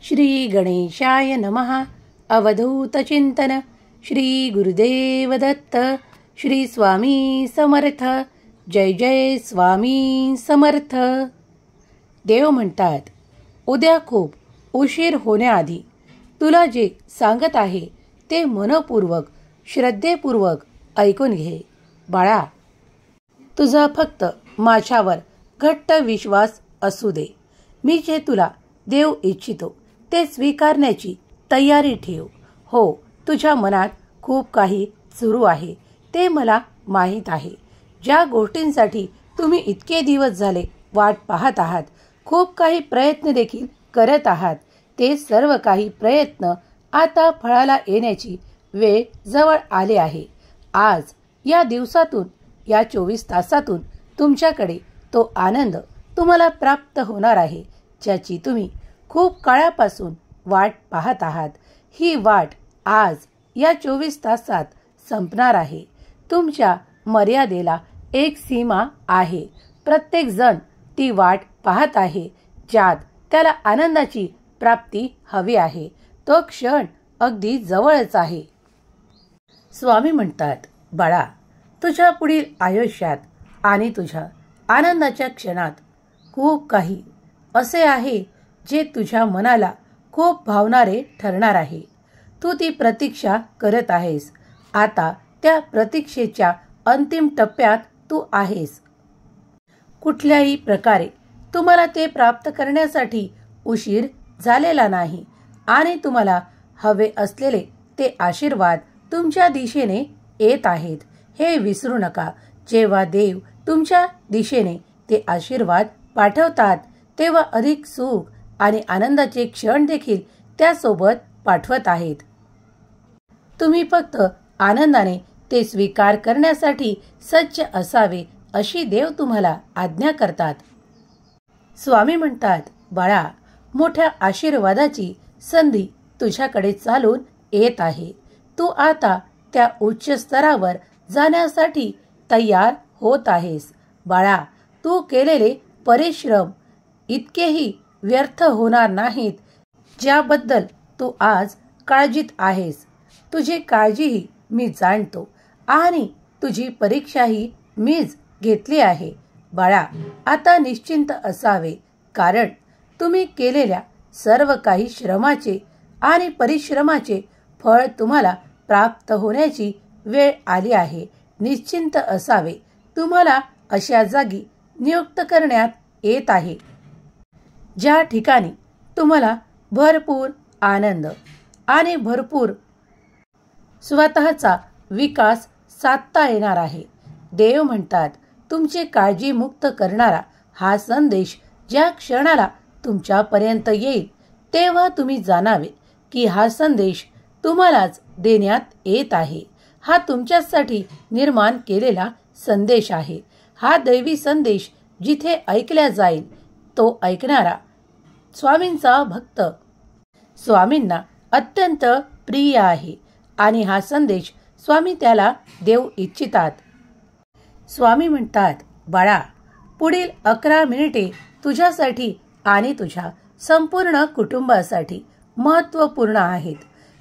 श्री गणेशाय नमः. अवधूत चिंतन. श्री गुरुदेव दत्त. श्री स्वामी समर्थ. जय जय स्वामी समर्थ. देव म्हणतात, उद्या खूप उशीर होण्याआधी तुला जे सांगत आहे ते मनपूर्वक श्रद्धेपूर्वक ऐकून घे. बाळा, तुझा फक्त माझ्यावर घट्ट विश्वास असू दे. मी जे तुला देऊ इच्छितो ते स्वीकारण्याची तयारी ठेव. हो, तुझ्या मनात खूप काही सुरू आहे ते मला माहीत आहे. ज्या गोष्टींसाठी तुम्ही इतके दिवस झाले वाट पाहत आहात, खूप काही प्रयत्न देखील करत आहात, ते सर्व काही प्रयत्न आता फळाला येण्याची वेळ जवळ आली आहे. आज या दिवसातून, या 24 तासातून तुमच्याकडे तो आनंद तुम्हाला प्राप्त होणार आहे ज्याची तुम्ही खूप काळापासून वाट पाहत आहात. ही वाट आज या 24 तासात संपणार आहे. तुमच्या मर्यादेला एक सीमा आहे. प्रत्येक जण ती वाट पाहत आहे ज्यात त्याला आनंदाची प्राप्ती हवी आहे. तो क्षण अगदी जवळच आहे. स्वामी म्हणतात, बाळा, तुझ्या पुढील आयुष्यात आणि तुझ्या आनंदाच्या क्षणात खूप काही असे आहे जे तुझ्या मनाला खूप भावणारे ठरणार आहे. तू ती प्रतीक्षा करत आहेस. आता त्या प्रतीक्षेच्या अंतिम टप्प्यात तू आहेस. कुठल्याही प्रकारे तुम्हाला ते प्राप्त करण्यासाठी उशीर झालेला नाही आणि तुम्हाला हवे असलेले ते आशीर्वाद तुमच्या दिशेने येत आहेत. हे विसरू नका. जेव्हा देव तुमच्या दिशेने ते आशीर्वाद पाठवतात तेव्हा अधिक सुख आणि आनंदाचे क्षण देखील त्यासोबत पाठवत आहेत. तुम्ही फक्त आनंदाने ते स्वीकार करण्यासाठी सज्ज असावे अशी देव तुम्हाला आज्ञा करतात. स्वामी म्हणतात, बाळा, मोठ्या आशीर्वादाची संधी तुझ्याकडे चालून येत आहे. तू आता त्या उच्च स्तरावर जाण्यासाठी तयार होत आहेस. बाळा, तू केलेले परिश्रम इतकेही व्यर्थ होणार नाहीत ज्याबद्दल तू आज काळजीत आहेस. तुझी काळजीही मी जाणतो आणि तुझी परीक्षाही मीच घेतली आहे. बाळा, आता निश्चिंत असावे, कारण तुम्ही केलेल्या सर्व काही श्रमाचे आणि परिश्रमाचे फळ तुम्हाला प्राप्त होण्याची वेळ आली आहे. निश्चिंत असावे. तुम्हाला अशा जागी नियुक्त करण्यात येत आहे ज्या ठिकाणी तुम्हाला भरपूर आनंद आणि भरपूर स्वतःचा विकास साधता येणार आहे. देव म्हणतात, तुमची काळजी मुक्त करणारा हा संदेश ज्या क्षणाला तुमच्यापर्यंत येईल तेव्हा तुम्ही जाणावे की हा संदेश तुम्हालाच देण्यात येत आहे. हा तुमच्यासाठी निर्माण केलेला संदेश आहे. हा दैवी संदेश जिथे ऐकला जाईल तो ऐकणारा स्वामींचा भक्त स्वामींना अत्यंत प्रिय आहे आणि हा संदेश स्वामी त्याला देऊ इच्छितात. स्वामी म्हणतात, बाळा, पुढील 11 मिनिटे तुझ्यासाठी आणि तुझ्या संपूर्ण कुटुंबासाठी महत्त्वपूर्ण आहेत.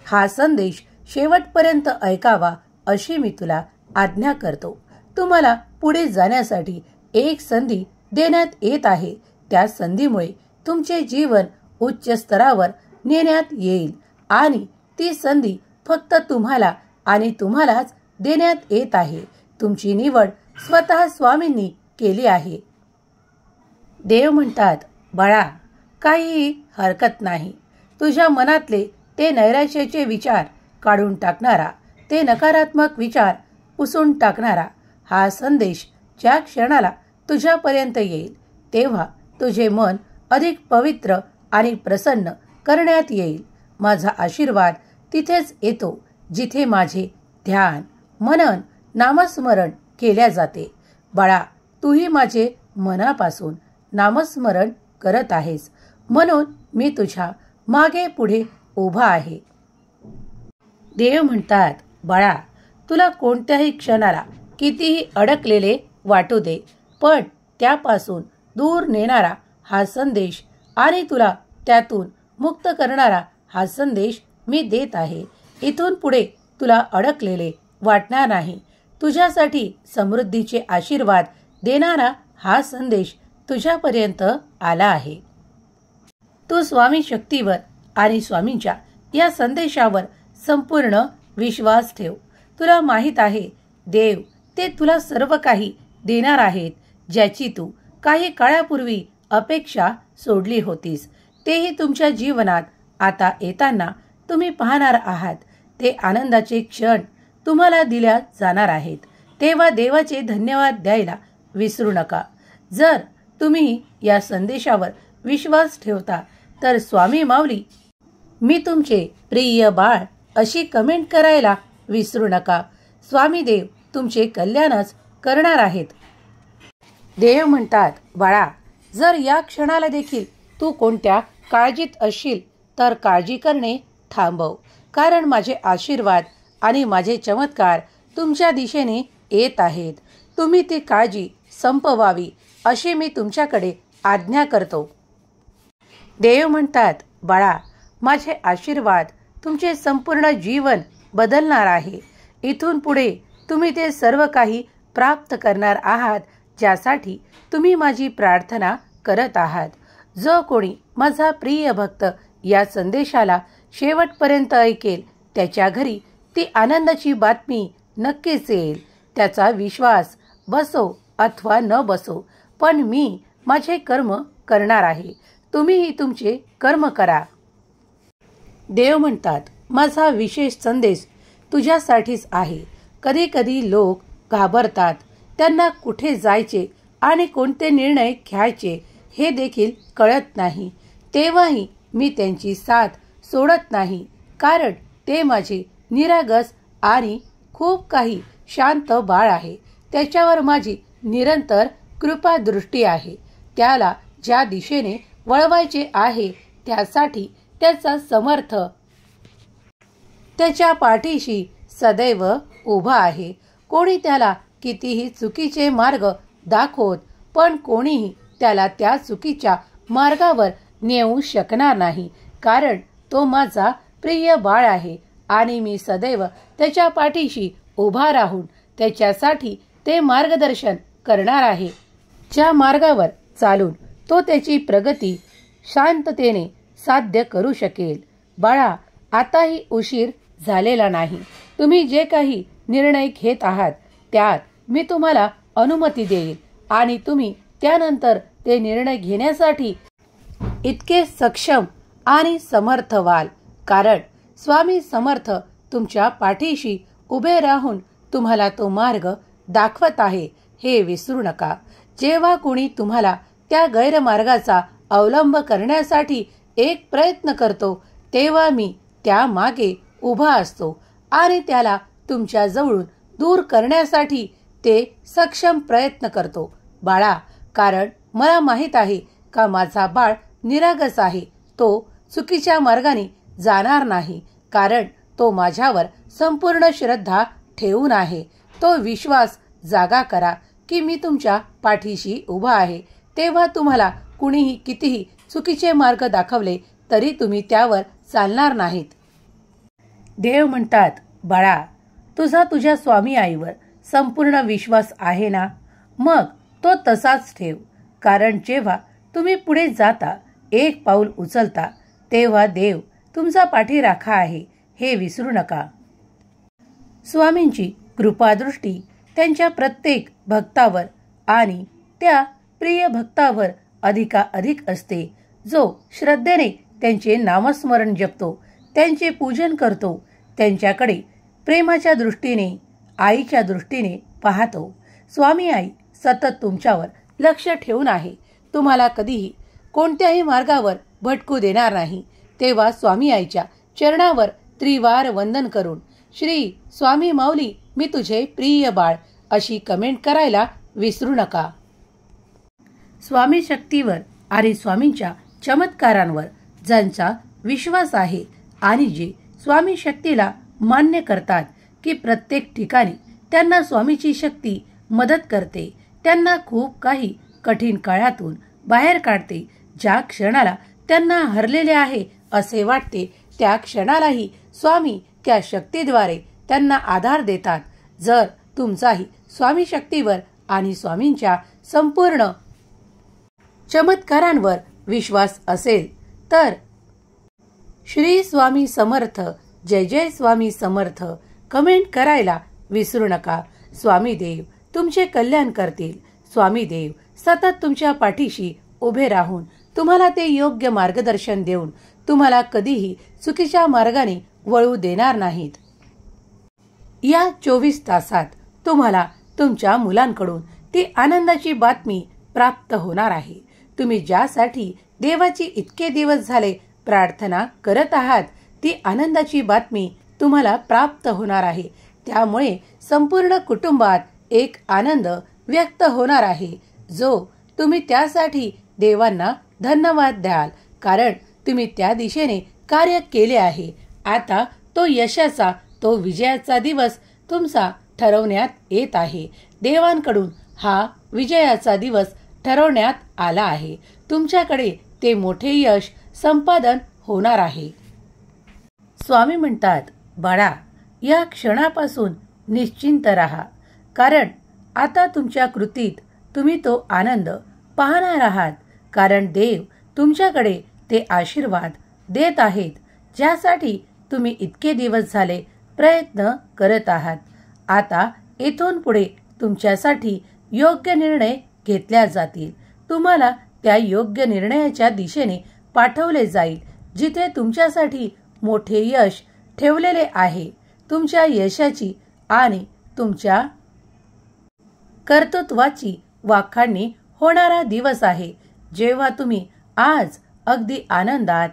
हा संदेश शेवटपर्यंत ऐकावा अशी मी तुला आज्ञा करतो. तुम्हाला पुढे जाण्यासाठी एक संधी देण्यात येत आहे. त्या संधीमुळे तुमचे जीवन उच्च स्तरावर नेण्यात येईल आणि ती संधी फक्त तुम्हाला आणि तुम्हालाच देण्यात येत आहे. तुमची निवड स्वतः स्वामींनी केली आहे. देव म्हणतात, बाळा, काहीही हरकत नाही. तुझ्या मनातले ते नैराश्याचे विचार काढून टाकणारा, ते नकारात्मक विचार पुसून टाकणारा हा संदेश ज्या क्षणाला तुझ्यापर्यंत येईल तेव्हा तुझे मन अधिक पवित्र आणि प्रसन्न करण्यात येईल. माझा आशीर्वाद तिथेच येतो जिथे माझे ध्यान, मनन, नामस्मरण केल्या जाते. बाळा, तूही माझे मनापासून नामस्मरण करत आहेस, म्हणून मी तुझ्या मागे पुढे उभा आहे. देव म्हणतात, बाळा, तुला कोणत्याही क्षणाला कितीही अडकलेले वाटू दे, पण त्यापासून दूर नेणारा हा संदेश आणि तुला त्यातून मुक्त करणारा हा संदेश मी देत आहे. इथून पुढे तुला अडकलेले वाटणार नाही. तुझ्यासाठी समृद्धीचे आशीर्वाद देणारा हा संदेश तुझ्यापर्यंत आला आहे. तू स्वामी शक्तीवर आणि स्वामींच्या या संदेशावर संपूर्ण विश्वास ठेव. तुला माहित आहे, देव ते तुला सर्व काही देणार आहेत, ज्याची तू काही काळापूर्वी अपेक्षा सोडली होतीस. तेही तुमच्या जीवनात आता येताना तुम्ही पाहणार आहात. ते आनंदाचे क्षण तुम्हाला दिल्या जाणार आहेत. तेव्हा देवाचे धन्यवाद द्यायला विसरू नका. जर तुम्ही या संदेशावर विश्वास ठेवता तर स्वामी माऊली मी तुमचे प्रिय बाळ अशी कमेंट करायला विसरू नका. स्वामी देव तुमचे कल्याणच करणार आहेत. देव म्हणतात, बाळा, जर या क्षणाला देखील तू कोणत्या काळजीत असशील तर काळजी करणे थांबव. कारण माझे आशीर्वाद आणि माझे चमत्कार तुमच्या दिशेने येत आहेत. तुम्ही ती काळजी संपवावी अशी मी तुमच्याकडे आज्ञा करतो. देव म्हणतात, बाळा, माझे आशीर्वाद तुमचे संपूर्ण जीवन बदलणार आहे. इथून पुढे तुम्ही ते सर्व काही प्राप्त करणार आहात, ज्यासाठी तुम्ही माझी प्रार्थना करत आहात. जो कोणी माझा प्रिय भक्त या संदेशाला शेवटपर्यंत ऐकेल, त्याच्या घरी ती आनंदाची बातमी नक्कीच येईल. त्याचा विश्वास बसो अथवा न बसो, पण मी माझे कर्म करणार आहे. तुम्हीही तुमचे कर्म करा. देव म्हणतात, माझा विशेष संदेश तुझ्यासाठीच आहे. कधी कधी लोक घाबरतात. त्यांना कुठे जायचे आणि कोणते निर्णय घ्यायचे हे देखील कळत नाही. तेव्हाही मी त्यांची साथ सोडत नाही, कारण ते माझे निरागस आणि खूप काही शांत बाळ आहे. त्याच्यावर माझी निरंतर कृपा दृष्टी आहे. त्याला ज्या दिशेने वळवायचे आहे त्यासाठी त्याचा समर्थ त्याच्या पाठीशी सदैव उभा आहे. कोणी त्याला कितीही चुकीचे मार्ग दाखवत, पण कोणीही त्याला त्या चुकीच्या मार्गावर नेऊ शकणार नाही, कारण तो माझा प्रिय बाळ आहे आणि मी सदैव त्याच्या पाठीशी उभा राहून त्याच्यासाठी ते मार्गदर्शन करणार आहे. ज्या मार्गावर चालून तो त्याची प्रगती शांततेने साध्य करू शकेल. बाळा, आताही उशीर झालेला नाही. तुम्ही जे काही निर्णय घेत आहात त्यात मी तुम्हाला अनुमती देईल आणि तुम्ही त्यानंतर ते निर्णय घेण्यासाठी इतके सक्षम आणि समर्थ व्हाल, कारण स्वामी समर्थ तुमच्या पाठीशी उभे राहून तुम्हाला तो मार्ग दाखवत आहे, हे विसरू नका. जेव्हा कोणी तुम्हाला त्या गैरमार्गाचा अवलंब करण्यासाठी एक प्रयत्न करतो, तेव्हा मी त्या मागे उभा असतो आणि त्याला तुमच्या जवळून दूर करण्यासाठी ते सक्षम प्रयत्न करतो. बाळा, कारण मला माहित आहे का माझा बाळ निरागस आहे. तो चुकीच्या मार्गाने जाणार नाही, कारण तो माझ्यावर संपूर्ण श्रद्धा ठेवून आहे. तो विश्वास जागा करा की मी तुमच्या पाठीशी उभा आहे. तेव्हा तुम्हाला कुणीही कितीही चुकीचे मार्ग दाखवले तरी तुम्ही त्यावर चालणार नाहीत. देव म्हणतात, बाळा, तुझा तुझ्या स्वामी आईवर संपूर्ण विश्वास आहे ना? मग तो तसाच ठेव, कारण जेव्हा तुम्ही पुढे जाता, एक पाऊल उचलता, तेव्हा देव तुमचा पाठीराखा आहे, हे विसरू नका. स्वामींची कृपादृष्टी त्यांच्या प्रत्येक भक्तावर आणि त्या प्रिय भक्तावर अधिकाधिक असते. जो श्रद्धेने त्यांचे नामस्मरण जपतो, त्यांचे पूजन करतो, त्यांच्याकडे प्रेमाच्या दृष्टीने, आईच्या दृष्टीने पाहतो. स्वामी आई सतत तुमच्यावर लक्ष ठेवून आहे. तुम्हाला कधीही कोणत्याही मार्गावर भटकू देणार नाही. तेव्हा स्वामी आईच्या चरणावर त्रिवार वंदन करून श्री स्वामी माऊली मी तुझे प्रिय बाळ अशी कमेंट करायला विसरू नका. स्वामी शक्तीवर आणि स्वामींच्या चमत्कारांवर ज्यांचा विश्वास आहे आणि जे स्वामी शक्तीला मान्य करतात की प्रत्येक ठिकाणी त्यांना स्वामीची शक्ती मदत करते, त्यांना खूप काही कठीण काळातून बाहेर काढते. ज्या क्षणाला त्यांना हरलेले आहे असे वाटते त्या क्षणालाही स्वामी त्या शक्तीद्वारे त्यांना आधार देतात. जर तुमचाही स्वामी शक्तीवर आणि स्वामींच्या संपूर्ण चमत्कारांवर विश्वास असेल तर श्री स्वामी समर्थ, जय जय स्वामी समर्थ कमेंट करायला विसरू नका. स्वामी देव तुमचे कल्याण करतील. स्वामी देव सतत तुमच्या पाठीशी उभे राहून तुम्हाला ते योग्य मार्गदर्शन देऊन तुम्हाला कधीही चुकीच्या मार्गाने वळू देणार नाहीत. या 24 तासात तुम्हाला तुमच्या मुलांकडून ती आनंदाची बातमी प्राप्त होणार आहे. तुम्ही ज्यासाठी देवाची इतके दिवस झाले प्रार्थना करत आहात ती आनंदाची बातमी तुम्हाला प्राप्त होणार आहे. त्यामुळे संपूर्ण कुटुंबात एक आनंद व्यक्त होणार आहे, जो तुम्ही त्यासाठी देवांना धन्यवाद द्याल. कारण तुम्ही त्या दिशेने कार्य केले आहे. आता तो यशाचा, तो विजयाचा दिवस तुमचा ठरवण्यात येत आहे. देवांकडून हा विजयाचा दिवस ठरवण्यात आला आहे. तुमच्याकडे ते मोठे यश संपादन होणार आहे. स्वामी म्हणतात, बाळा, या क्षणापासून निश्चिंत राहा. कारण आता तुमच्या कृतीत तुम्ही तो आनंद पाहणार आहात. कारण देव तुमच्याकडे ते आशीर्वाद देत आहेत ज्यासाठी तुम्ही इतके दिवस झाले प्रयत्न करत आहात. आता इथून पुढे तुमच्यासाठी योग्य निर्णय घेतल्या जातील. तुम्हाला त्या योग्य निर्णयाच्या दिशेने पाठवले जाईल जिथे तुमच्यासाठी मोठे यश ठेवलेले आहे. तुमच्या यशाची आणि तुमच्या कर्तृत्वाची वाखाणणी होणारा दिवस आहे, जेव्हा तुम्ही आज अगदी आनंदात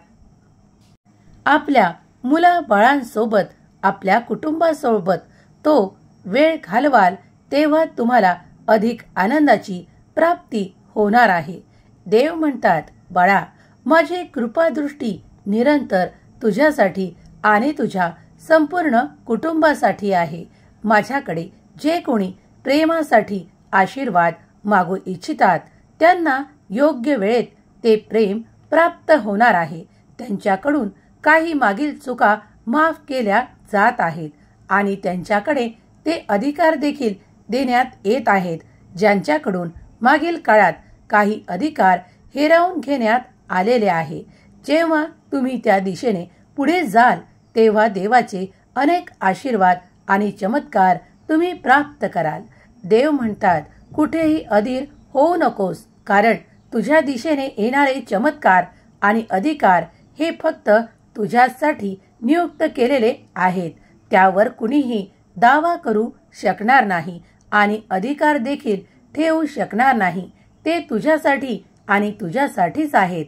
आपल्या मुलाबाळांसोबत, आपल्या कुटुंबासोबत तो वेळ घालवाल, तेव्हा तुम्हाला अधिक आनंदाची प्राप्ती होणार आहे. देव म्हणतात, बाळा, माझी कृपादृष्टी निरंतर तुझ्यासाठी आणि तुझ्या संपूर्ण कुटुंबासाठी आहे. माझ्याकडे जे कोणी प्रेमासाठी आशीर्वाद मागू इच्छितात त्यांना योग्य वेळेत ते प्रेम प्राप्त होणार आहे. त्यांच्याकडून काही मागील चुका माफ केल्या जात आहेत आणि त्यांच्याकडे ते अधिकार देखील देण्यात येत आहेत ज्यांच्याकडून मागील काळात काही अधिकार हिरावून घेण्यात आलेले आहे. जेव्हा तुम्ही त्या दिशेने पुढे जाल तेव्हा देवाचे अनेक आशीर्वाद आणि चमत्कार तुम्ही प्राप्त कराल. देव म्हणतात, कुठेही अधीर होऊ नकोस. कारण तुझ्या दिशेने येणारे चमत्कार आणि अधिकार हे फक्त तुझ्यासाठी नियुक्त केलेले आहेत. त्यावर कुणीही दावा करू शकणार नाही आणि अधिकार देखील ठेवू शकणार नाही. ते तुझ्यासाठी आणि तुझ्यासाठीच आहेत.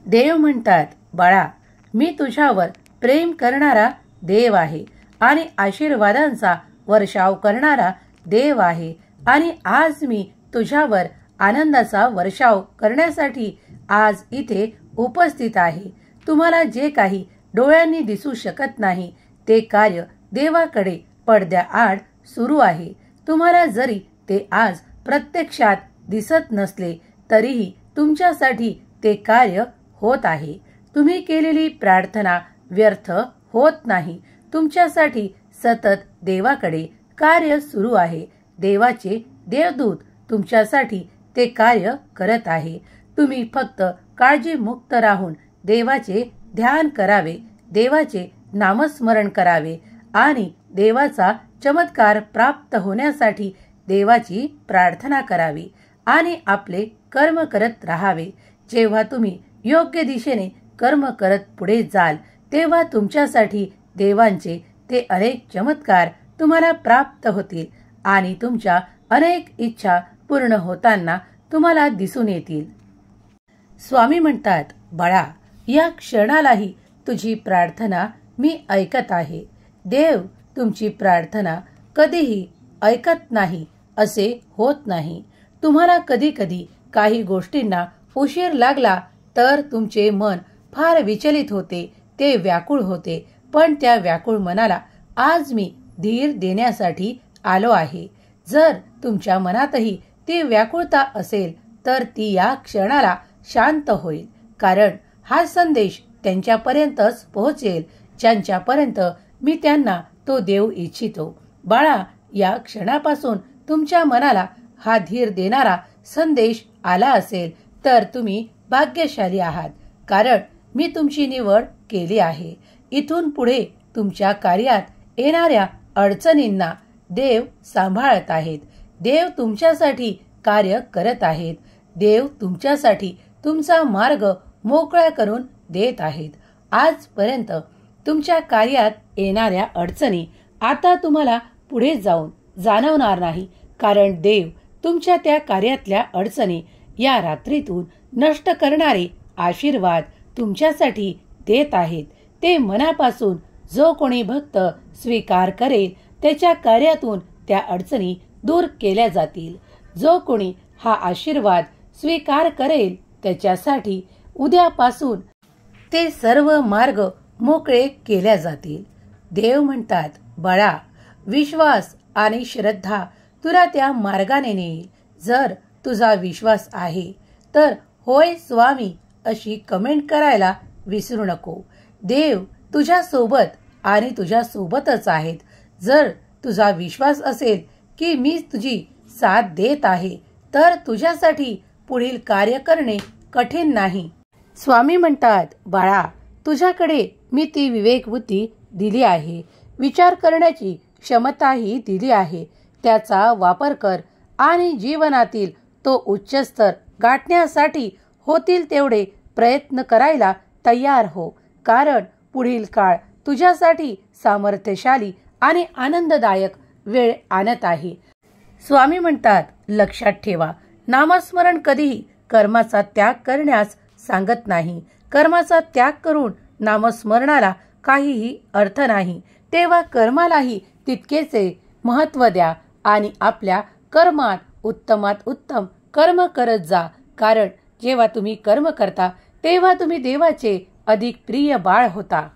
देव म्हणतात, बाळा, मी तुझ्यावर प्रेम करणारा देव आहे आणि आशीर्वादांचा वर्षाव करणारा देव आहे. आणि आज मी तुझ्यावर आनंदाचा वर्षाव करण्यासाठी आज इथे उपस्थित आहे. तुम्हाला जे काही डोळ्यांनी दिसू शकत नाही ते कार्य देवाकडे पडद्याआड सुरू आहे. तुम्हाला जरी ते आज प्रत्यक्षात दिसत नसले तरीही तुमच्यासाठी ते कार्य होत आहे. तुम्ही केलेली प्रार्थना व्यर्थ होत नाही. तुमच्यासाठी सतत देवाकडे कार्य सुरू आहे. देवाचे देवदूत तुमच्यासाठी ते कार्य करत आहे. तुम्ही फक्त काळजीमुक्त राहून देवाचे ध्यान करावे, देवाचे नामस्मरण करावे आणि देवाचा चमत्कार प्राप्त होण्यासाठी देवाची प्रार्थना करावी आणि आपले कर्म करत राहावे. जेव्हा तुम्ही योग्य दिशेने कर्म करत पुढे जाल तेव्हा तुमच्यासाठी देवांचे ते अनेक चमत्कार तुम्हाला प्राप्त होतील आणि तुमच्या अनेक इच्छा पूर्ण होताना तुम्हाला दिसून येतील. स्वामी म्हणतात, बाळा, या क्षणालाही तुझी प्रार्थना मी ऐकत आहे. देव तुमची प्रार्थना कधीही ऐकत नाही असे होत नाही. तुम्हाला कधी कधी काही गोष्टींना उशीर लागला तर तुमचे मन फार विचलित होते, ते व्याकुळ होते. पण त्या व्याकुळ मनाला आज मी धीर देण्यासाठी आलो आहे. जर तुमच्या मनातही ती व्याकुळता असेल तर ती या क्षणाला शांत होईल. कारण हा संदेश त्यांच्यापर्यंतच पोहोचेल ज्यांच्यापर्यंत मी त्यांना तो देऊ इच्छितो. बाळा, या क्षणापासून तुमच्या मनाला हा धीर देणारा संदेश आला असेल तर तुम्ही भाग्यशाली आहात, कारण मी तुमची निवड केली आहे. इथून पुढे तुमच्या कार्यात येणाऱ्या अडचणींना देव सांभाळत आहेत. देव तुमच्यासाठी कार्य करत आहेत. देव तुमच्यासाठी तुमचा मार्ग मोकळा करून देत आहेत. आजपर्यंत तुमच्या कार्यात येणाऱ्या अडचणी आता तुम्हाला पुढे जाऊन जाणवणार नाही, कारण देव तुमच्या त्या कार्यातल्या अडचणी या रात्रीतून नष्ट करणारे आशीर्वाद तुमच्यासाठी देत आहेत. ते मनापासून जो कोणी भक्त स्वीकार करेल त्याच्या कार्यातून त्या अडचणी दूर केल्या जातील. जो कोणी हा आशीर्वाद स्वीकार करेल त्याच्यासाठी उद्यापासून ते सर्व मार्ग मोकळे केल्या जातील. देव म्हणतात, बाळा, विश्वास आणि श्रद्धा तुला त्या मार्गाने नेईल. जर तुझा विश्वास आहे तर होय स्वामी अशी कमेंट करायला विसरू नको. देव तुझ्या सोबत आणि तुझ्या सोबतच आहेत. जर तुझा विश्वास असेल की मी तुझी साथ देत आहे तर तुझ्यासाठी पुढील कार्य करणे कठीण नाही. स्वामी म्हणतात, बाळा, तुझ्याकडे मी ती विवेकबुद्धी दिली आहे, विचार करण्याची क्षमताही दिली आहे. त्याचा वापर कर आणि जीवनातील तो उच्च स्तर गाठण्यासाठी होतील तेवढे प्रयत्न करायला तयार हो, कारण पुढील काळ तुझ्यासाठी सामर्थ्यशाली आणि आनंददायक वेळ आणत आहे. स्वामी म्हणतात, लक्षात ठेवा, नामस्मरण कधीही कर्माचा त्याग करण्यास सांगत नाही. कर्माचा त्याग करून नामस्मरणाला काहीही अर्थ नाही. तेव्हा कर्मालाही तितकेचे महत्त्व द्या आणि आपल्या कर्मात उत्तमात उत्तम कर्म करत जा, कारण जेव्हा तुम्ही कर्म करता तेव्हा तुम्ही देवाचे अधिक प्रिय बाळ होता.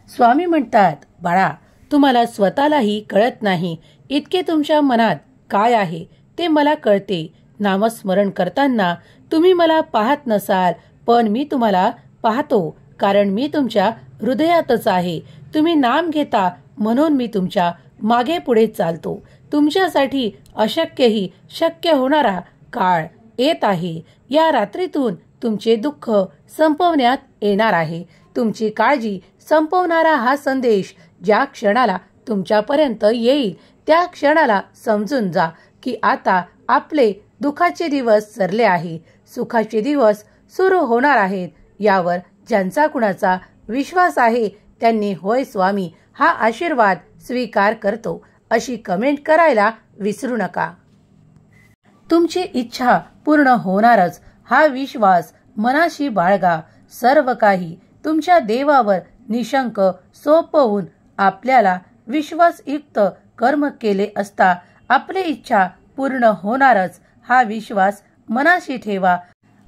स्वामी म्हणतात, बाळा, तुम्हाला स्वतःलाही कळत नाही इतके तुमच्या मनात काय आहे ते मला कळते. नामस्मरण करताना तुम्ही मला पाहत नसाल, पण मी तुम्हाला पाहतो, कारण मी तुमच्या हृदयातच आहे. तुम्ही नाम घेता म्हणून मी तुमच्या मागे पुढे चालतो. तुमच्यासाठी अशक्यही शक्य होणारा काळ येत आहे. या रात्रीतून तुमचे दुःख संपवण्यात येणार आहे. तुमची काळजी संपवणारा हा संदेश ज्या क्षणाला तुमच्यापर्यंत येईल त्या क्षणाला समजून जा की आता आपले दुःखाचे दिवस सरले आहे, सुखाचे दिवस सुरू होणार आहेत. यावर ज्यांचा कुणाचा विश्वास आहे त्यांनी होय स्वामी हा आशीर्वाद स्वीकार करतो अशी कमेंट करायला विसरू नका. तुमची इच्छा पूर्ण होणारच हा विश्वास मनाशी बाळगा. सर्व काही तुमच्या देवावर निशंक सोपवून आपल्याला विश्वासयुक्त कर्म केले असता आपली इच्छा पूर्ण होणारच हा विश्वास मनाशी ठेवा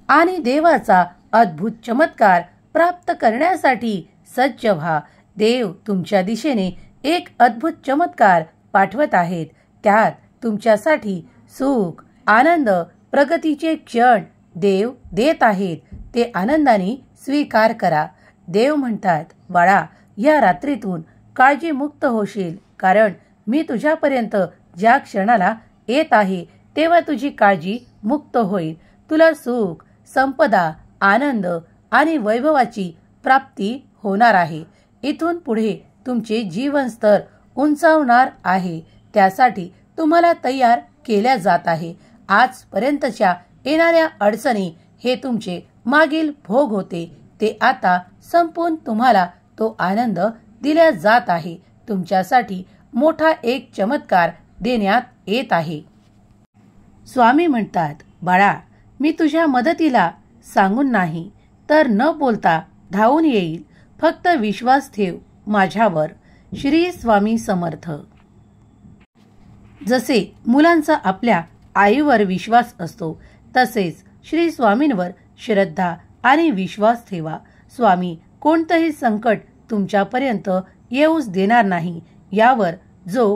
आणि देवाचा अद्भुत चमत्कार प्राप्त करण्यासाठी सज्ज व्हा. देव तुमच्या दिशेने एक अद्भुत चमत्कार पाठवत आहेत. त्यात तुमच्यासाठी सुख, आनंद, प्रगतीचे क्षण देव देत आहेत. ते आनंदाने स्वीकार करा. देव म्हणतात, बाळा, या रात्रीतून काळजीमुक्त होशील, कारण मी तुझ्यापर्यंत ज्या क्षणाला येत आहे तेव्हा तुझी काळजी मुक्त होईल. तुला सुख, संपदा, आनंद आणि वैभवाची प्राप्ती होणार आहे. इथून पुढे तुमचे जीवन स्तर उंचावणार आहे. त्यासाठी तुम्हाला तयार केल्या जात आहे. आजपर्यंतच्या येणाऱ्या अडचणी हे तुमचे मागील भोग होते, ते आता संपून तुम्हाला तो आनंद दिला जात आहे. तुमच्यासाठी मोठा एक चमत्कार देण्यात येत आहे. स्वामी म्हणतात, बाळा, मी तुझ्या मदतीला सांगून नाही तर न बोलता धावून येईल. फक्त विश्वास ठेव माझ्यावर. श्री स्वामी समर्थ. जसे मुलांचा आपल्या आईवर विश्वास असतो तसेच श्री स्वामींवर श्रद्धा आणि विश्वास ठेवा. स्वामी कोणतेही संकट तुमच्यापर्यंत येऊच देणार नाही. यावर जो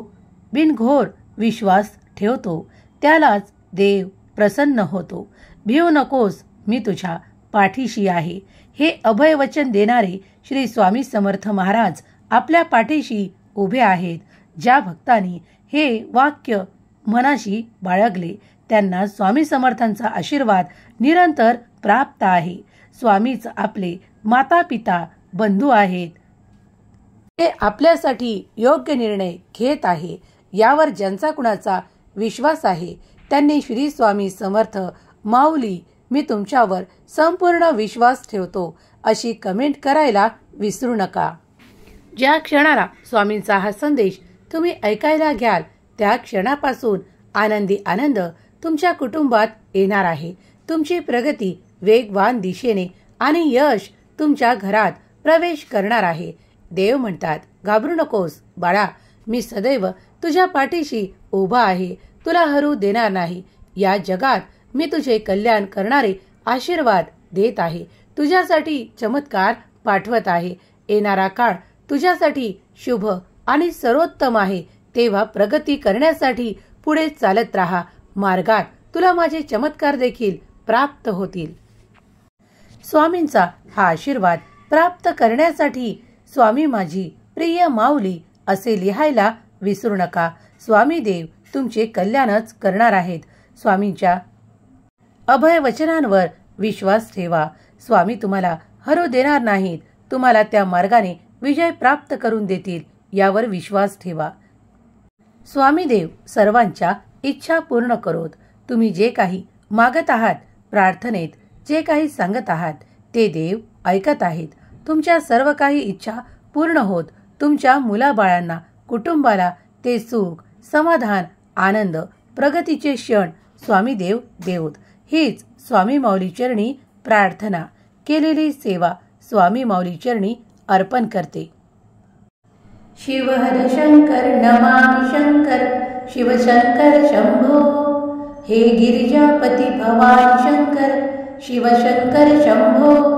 बिनघोर विश्वास ठेवतो त्यालाच देव प्रसन्न होतो. भिवू नकोस, मी तुझ्या पाठीशी आहे. हे अभयवचन देणारे श्री स्वामी समर्थ महाराज आपल्या पाठीशी उभे आहेत. ज्या भक्तांनी हे वाक्य मनाशी बाळगले त्यांना स्वामी समर्थांचा आशीर्वाद निरंतर प्राप्त आहे. स्वामीच आपले माता पिता बंधू आहेत. ते आपल्यासाठी योग्य निर्णय घेत आहे. यावर ज्यांचा कुणाचा विश्वास आहे त्यांनी श्री स्वामी समर्थ माऊली मी तुमच्यावर संपूर्ण विश्वास ठेवतो अशी कमेंट करायला विसरू नका. ज्या क्षणाला स्वामींचा हा संदेश तुम्ही ऐकायला घ्याल त्या क्षणापासून आनंदी आनंद तुमच्या कुटुंबात येणार आहे. तुमची प्रगती वेगवान दिशेने आणि यश तुमच्या घरात प्रवेश करणार आहे. देव म्हणतात, घाबरू नकोस बाळा, मी सदैव तुझ्या पाठीशी उभा आहे. तुला हरू देणार नाही. या जगात मी तुझे कल्याण करणारे आशीर्वाद देत आहे. तुझ्यासाठी चमत्कार पाठवत आहे. येणारा काळ तुझ्यासाठी शुभ आणि सर्वोत्तम आहे. तेव्हा प्रगती करण्यासाठी पुढे चालत राहा. मार्गात तुला माझे चमत्कार देखील प्राप्त होतील. स्वामींचा हा आशीर्वाद प्राप्त करण्यासाठी स्वामी माझी प्रिय माऊली असे लिहायला विसरू नका. स्वामी देव तुमचे कल्याणच करणार आहेत. स्वामींच्या अभय वचनांवर विश्वास ठेवा. स्वामी तुम्हाला हरू देणार नाहीत. तुम्हाला त्या मार्गाने विजय प्राप्त करून देतील यावर विश्वास ठेवा. स्वामी देव सर्वांच्या इच्छा पूर्ण करोत. तुम्ही जे काही मागत आहात, प्रार्थनेत जे काही सांगत आहात ते देव ऐकत आहेत. तुमच्या सर्व काही इच्छा पूर्ण होत तुमच्या मुलाबाळांना, कुटुंबाला ते सुख, समाधान, आनंद, प्रगतीचे क्षण स्वामी देव देवोत. हीच स्वामी माऊली चरणी प्रार्थना, केलेली सेवा स्वामी माऊली चरणी अर्पण करते. शिव हर शंकर नमामि शंकर, शिव शंकर शंभो. हे गिरिजापती भवानी शंकर, शिव शंकर शंभो.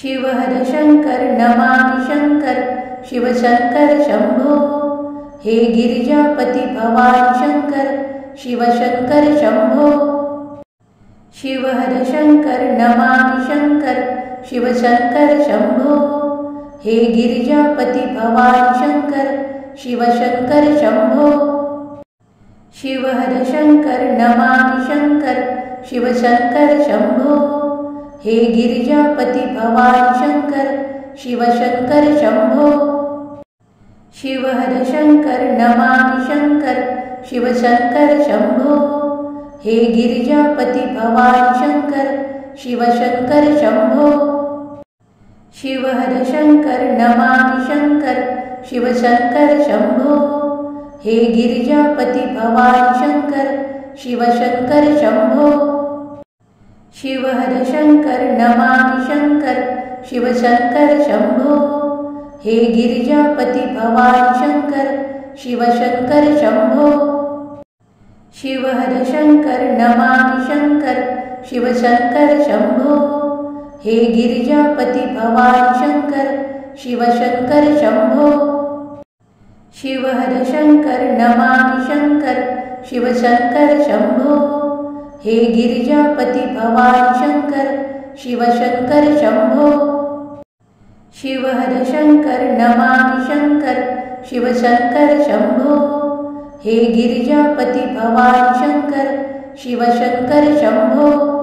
शिव हर शंकर नमामि शंकर, शिव शंकर शंभो. हे गिरिजापती भवानी शंकर, शिव शंकर शंभो. शिव हर शंकर नमामि शंकर, शिव शंकर शंभो. हे गिरिजापती भवानी शंकर, शिव शंकर शंभो. शिव हर शंकर नमामि शंकर, शिव शंकर शंभो. हे गिरिजापती भवानी शंकर, शिव शंकर शंभो. शिव हर शंकर नमामि शंकर, शिव शंकर शंभो. हे गिरिजापती भवानी शंकर, शिव शंकर शंभो. शिव हर शंकर नमामि शंकर, शिव शंकर शंभो. हे गिरिजापती भवानी शंकर, शिव शंकर शंभो. शिव हर शंकर नमामि शंकर, शिव शंकर शंभो. हे गिरिजापती भवानी शंकर, शिव शंकर शंभो. शिव हर शंकर नमामि शंकर, शिव शंकर शंभो. हे गिरिजापती भवानी शंकर, शिव शंकर शंभो. शिव हर शंकर नमामि शंकर, शिव शंकर शंभो. हे गिरिजापती भवानी शंकर, शिव शंकर शंभो. शिव हर शंकर नमामि शंकर, शिव शंकर शंभो. हे गिरिजापती भवानी शंकर, शिव शंकर शंभो.